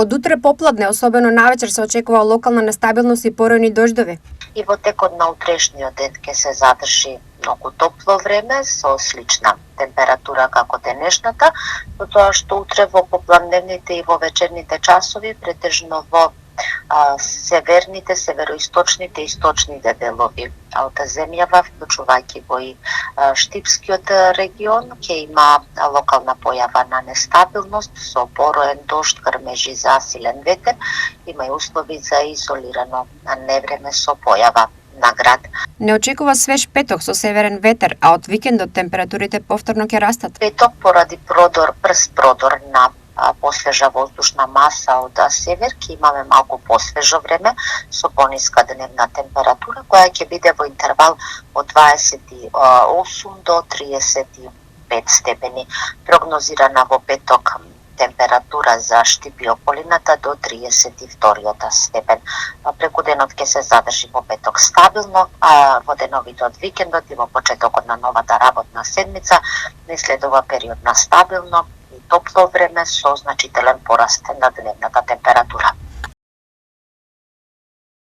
Од утре попладне, особено навечер, се очекува локална нестабилност и поројни дождови. И во текот на утрешниот ден ќе се задржи многу топло време со слична температура како денешната, но тоа што утре во попладневните и во вечерните часови претежно во северните, североисточните и источните делови од земјава, вклучувајќи го и Штипскиот регион, ќе има локална појава на нестабилност со пороен дожд, грмежи, засилен ветер, има и услови за изолирано невреме со појава на град. Не очекува свеж петок со северен ветер, а од викендот температурите повторно ќе растат. Петок поради брз продор на посвежа воздушна маса од север, ќе имаме малку посвежо време со пониска дневна температура, која ќе биде во интервал од 28 до 35 степени. Прогнозирана во петок температура за Штип и околината до 32 степен. Преку денот ќе се задржи во петок стабилно, а во деновите од викендот и во почетокот на новата работна седмица не следува период на стабилно и топло време со значителен пораст на дневната температура.